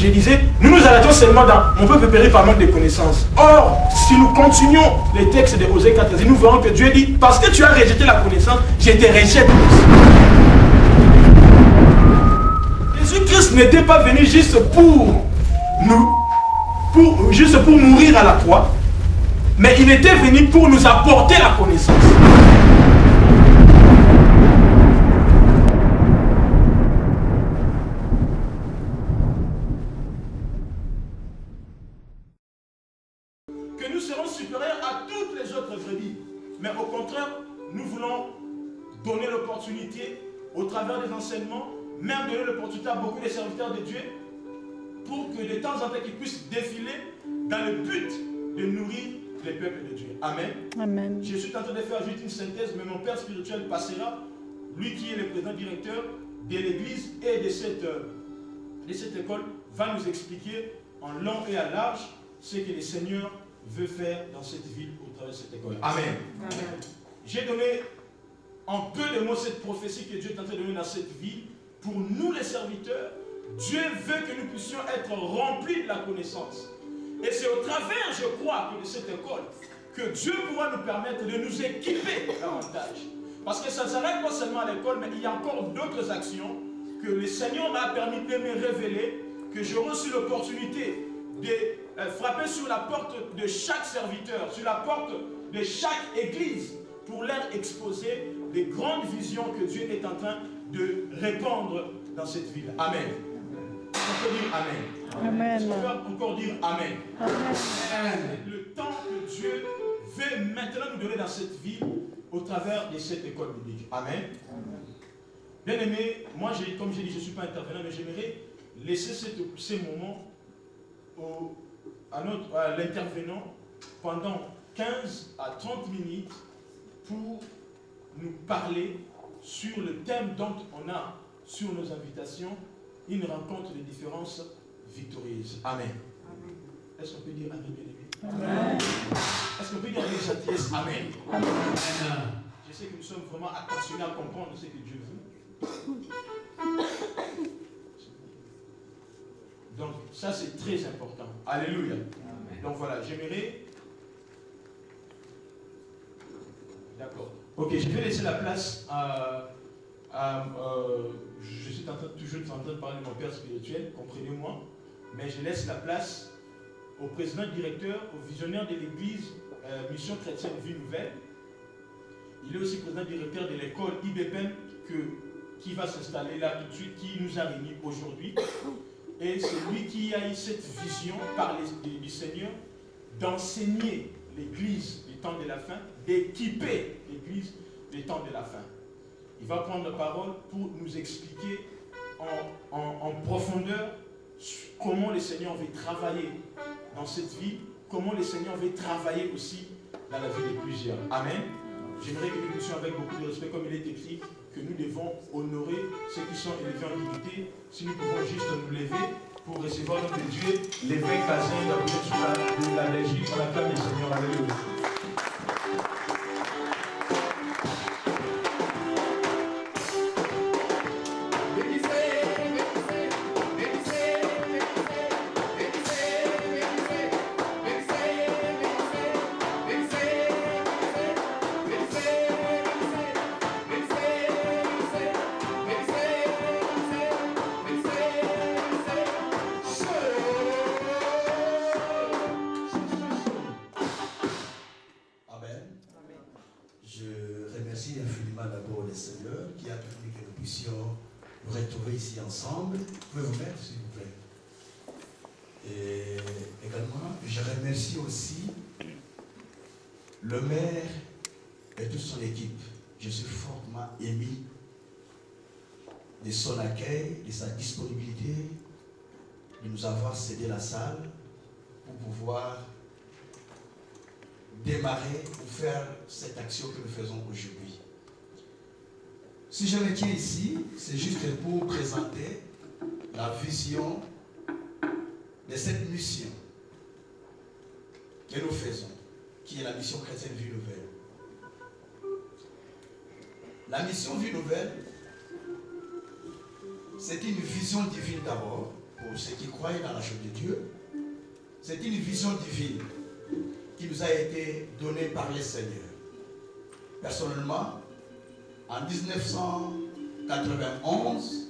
je disais, nous arrêtons seulement dans mon peuple périt par manque de connaissances. Or, si nous continuons les textes de Osée 14, nous verrons que Dieu dit, parce que tu as rejeté la connaissance, je te rejette aussi. Jésus-Christ n'était pas venu juste pour mourir à la croix, mais il était venu pour nous apporter la connaissance. Que nous serons supérieurs à toutes les autres brebis. Mais au contraire, nous voulons donner l'opportunité, au travers des enseignements, même donner l'opportunité à beaucoup de serviteurs de Dieu, pour que de temps en temps ils puissent défiler dans le but de nourrir les peuples de Dieu. Amen. Amen. Je suis en train de faire juste une synthèse, mais mon père spirituel passera, lui qui est le président directeur de l'église et de cette école, va nous expliquer en long et à large ce que le Seigneur veut faire dans cette ville au travers de cette école. Amen. Amen. J'ai donné en peu de mots cette prophétie que Dieu est en train de donner dans cette ville. Pour nous les serviteurs, Dieu veut que nous puissions être remplis de la connaissance. Et c'est au travers, je crois, de cette école que Dieu pourra nous permettre de nous équiper davantage. Parce que ça ne s'arrête pas seulement à l'école, mais il y a encore d'autres actions que le Seigneur m'a permis de me révéler, que j'ai reçu l'opportunité de frapper sur la porte de chaque serviteur, sur la porte de chaque église, pour leur exposer les grandes visions que Dieu est en train de répandre dans cette ville. Amen. On peut dire Amen. Amen. On peut encore dire Amen. Amen. Le temps que Dieu veut maintenant nous donner dans cette ville au travers de cette école biblique. Amen. Bien aimé, moi, comme j'ai dit, je ne suis pas intervenant, mais j'aimerais laisser ces moments à l'intervenant pendant 15 à 30 minutes pour nous parler sur le thème dont on a sur nos invitations une rencontre de différences victorieuses. Amen. Amen. Est-ce qu'on peut dire Amen, bien aimé? Amen. Est-ce qu'on peut dire avec gentillesse Amen? Amen. Je sais que nous sommes vraiment attentionnés à comprendre ce que Dieu veut. Donc ça c'est très important. Alléluia. Amen. Donc voilà, j'aimerais... D'accord. Ok, je vais laisser la place je suis toujours en train de parler de mon père spirituel, comprenez-moi, mais je laisse la place au président directeur, au visionnaire de l'église Mission Chrétienne Vie Nouvelle. Il est aussi président directeur de l'école IBPM qui va s'installer là tout de suite, qui nous a réunis aujourd'hui. Et c'est lui qui a eu cette vision par du Seigneur d'enseigner l'église du temps de la fin, d'équiper l'église du temps de la fin. Il va prendre la parole pour nous expliquer en profondeur comment le Seigneur veut travailler dans cette vie, comment le Seigneur veut travailler aussi dans la vie de plusieurs. Amen. J'aimerais que nous puissions avec beaucoup de respect, comme il est écrit, que nous devons honorer ceux qui sont élevés en dignité. Si nous pouvons juste nous lever pour recevoir notre Dieu, l'évêque Bazin de la Belgique, pour la femme du Seigneur. Alléluia. Ensemble, vous pouvez vous mettre s'il vous plaît. Et également, je remercie aussi le maire et toute son équipe. Je suis fortement ému de son accueil, de sa disponibilité, de nous avoir cédé la salle pour pouvoir démarrer ou faire cette action que nous faisons aujourd'hui. Si je me tiens ici, c'est juste pour présenter la vision de cette mission que nous faisons, qui est la mission chrétienne Vie Nouvelle. La mission Vie Nouvelle, c'est une vision divine d'abord pour pour ceux qui croient dans la chose de Dieu. C'est une vision divine qui nous a été donnée par le Seigneur. Personnellement, en 1991,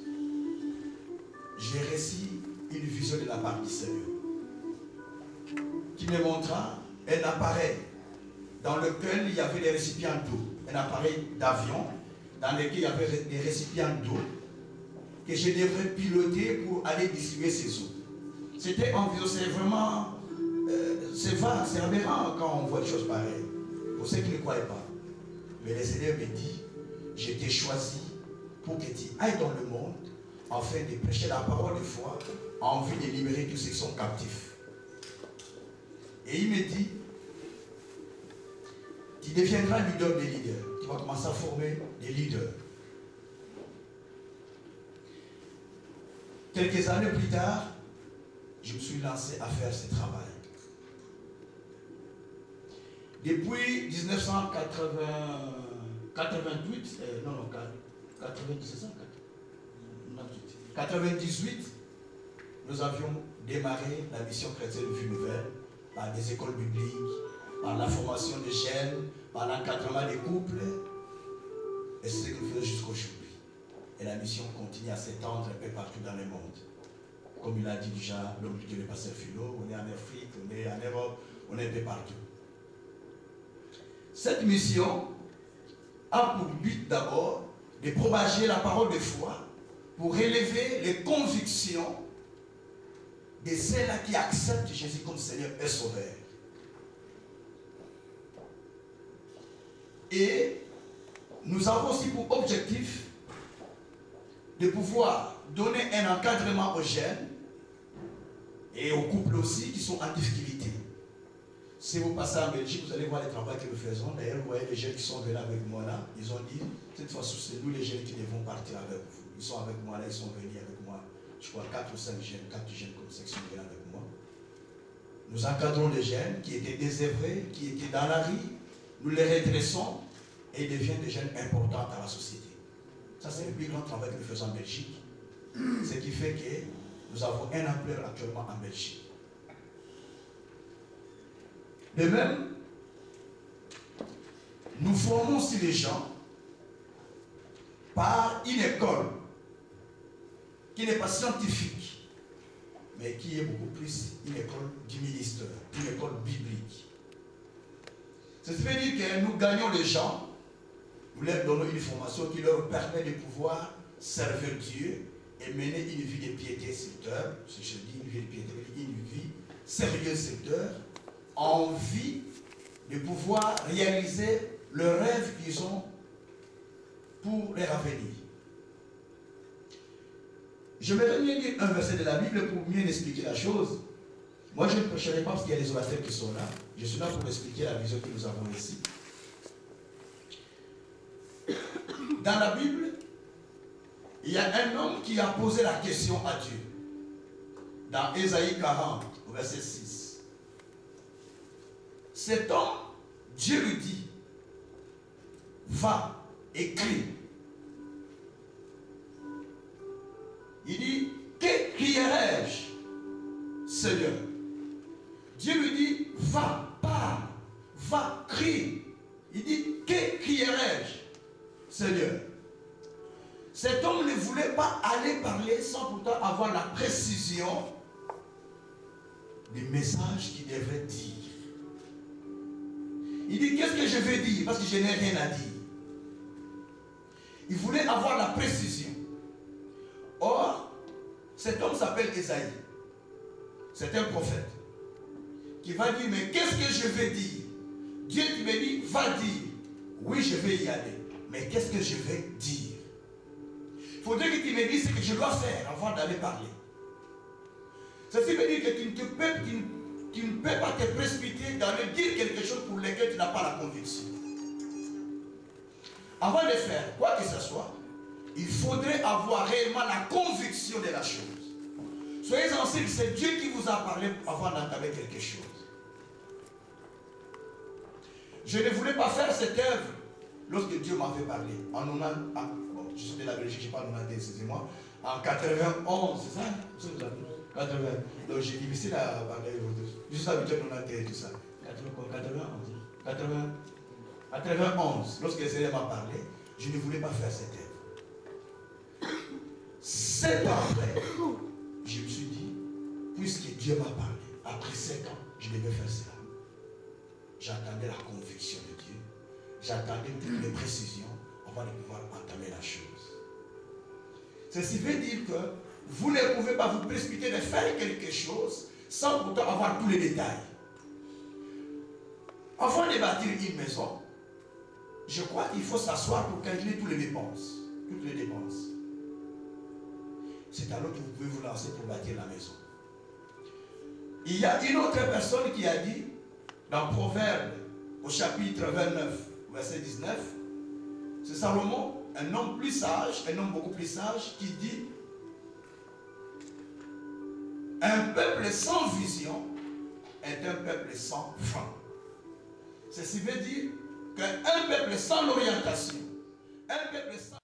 j'ai reçu une vision de la part du Seigneur qui me montra un appareil dans lequel il y avait des récipients d'eau, un appareil d'avion dans lequel il y avait des récipients d'eau que je devrais piloter pour aller distribuer ces eaux. C'était en vision, c'est vraiment, c'est vague, c'est aberrant quand on voit des choses pareilles, pour ceux qui ne croient pas. Mais le Seigneur me dit, je t'ai choisi pour que tu ailles dans le monde afin de prêcher la parole de foi en vue de libérer tous ceux qui sont captifs. Et il me dit, tu deviendras leader des leaders. Tu vas commencer à former des leaders. Quelques années plus tard, je me suis lancé à faire ce travail. Depuis 1998, nous avions démarré la mission chrétienne Vue Nouvelle par des écoles bibliques, par la formation des jeunes, par l'encadrement des couples. Et c'est ce que nous faisons jusqu'aujourd'hui. Et la mission continue à s'étendre un peu partout dans le monde. Comme il a dit déjà l'homme de Dieu, le pasteur Philo, on est en Afrique, on est en Europe, on est un peu partout. Cette mission a pour but d'abord de propager la parole de foi pour relever les convictions de ceux-là qui acceptent Jésus comme Seigneur et Sauveur. Et nous avons aussi pour objectif de pouvoir donner un encadrement aux jeunes et aux couples aussi qui sont en difficulté. Si vous passez en Belgique, vous allez voir le travail que nous faisons. D'ailleurs, vous voyez les jeunes qui sont venus avec moi là. Ils ont dit, cette fois-ci, c'est nous les jeunes qui devons partir avec vous. Ils sont avec moi là, ils sont venus avec moi. Je crois 4 ou 5 jeunes, 4 jeunes comme ça qui sont venus avec moi. Nous encadrons les jeunes qui étaient désœuvrés, qui étaient dans la rue. Nous les redressons et ils deviennent des jeunes importants dans la société. Ça, c'est le plus grand travail que nous faisons en Belgique. Ce qui fait que nous avons un ampleur actuellement en Belgique. De même, nous formons aussi les gens par une école qui n'est pas scientifique, mais qui est beaucoup plus une école du ministère, une école biblique. Ça veut dire que nous gagnons les gens, nous leur donnons une formation qui leur permet de pouvoir servir Dieu et mener une vie de piété secteur, si je dis une vie de piété, une vie sérieuse secteur, en vue de pouvoir réaliser le rêve qu'ils ont pour leur avenir. Je vais bien lire un verset de la Bible pour mieux expliquer la chose. Moi, je ne prêcherai pas parce qu'il y a des orateurs qui sont là. Je suis là pour expliquer la vision que nous avons ici. Dans la Bible, il y a un homme qui a posé la question à Dieu. Dans Ésaïe 40, au verset 6. Cet homme, Dieu lui dit, va, écris. Il dit, que crierai-je, Seigneur? Dieu lui dit, va, parle, va, crie. Il dit, que crierai-je, Seigneur? Cet homme ne voulait pas aller parler sans pourtant avoir la précision du message qu'il devait dire. Il dit, qu'est-ce que je vais dire? Parce que je n'ai rien à dire. Il voulait avoir la précision. Or, cet homme s'appelle Ésaïe. C'est un prophète qui va dire, mais qu'est-ce que je vais dire? Dieu qui me dit, va dire. Oui, je vais y aller. Mais qu'est-ce que je vais dire? Il faudrait que tu me dises ce que je dois faire avant d'aller parler. Ceci veut dire que tu ne peux pas te précipiter d'aller dire quelque chose pour lequel tu n'as pas la conviction. Avant de faire quoi que ce soit, il faudrait avoir réellement la conviction de la chose. Soyez sensibles, c'est Dieu qui vous a parlé avant d'entamer quelque chose. Je ne voulais pas faire cette œuvre lorsque Dieu m'avait parlé. Je suis de la Belgique, je parle en 90, excusez-moi. En 91, c'est ça? 80. Donc j'ai difficile à parler. Je suis habitué à 90 et tout ça. 91. Lorsque le Seigneur m'a parlé, je ne voulais pas faire cette œuvre. 7 ans après, je me suis dit, puisque Dieu m'a parlé, après 7 ans, je devais faire cela. J'attendais la conviction de Dieu. J'attendais toutes les précisions avant de pouvoir entamer la chose. Ceci veut dire que vous ne pouvez pas vous précipiter de faire quelque chose sans pourtant avoir tous les détails. Avant de bâtir une maison, je crois qu'il faut s'asseoir pour calculer toutes les dépenses. Toutes les dépenses. C'est alors que vous pouvez vous lancer pour bâtir la maison. Il y a une autre personne qui a dit, dans Proverbe, au chapitre 29, verset 19, c'est Salomon, un homme plus sage, un homme beaucoup plus sage, qui dit, un peuple sans vision est un peuple sans foi. Ceci veut dire qu'un peuple sans orientation, un peuple sans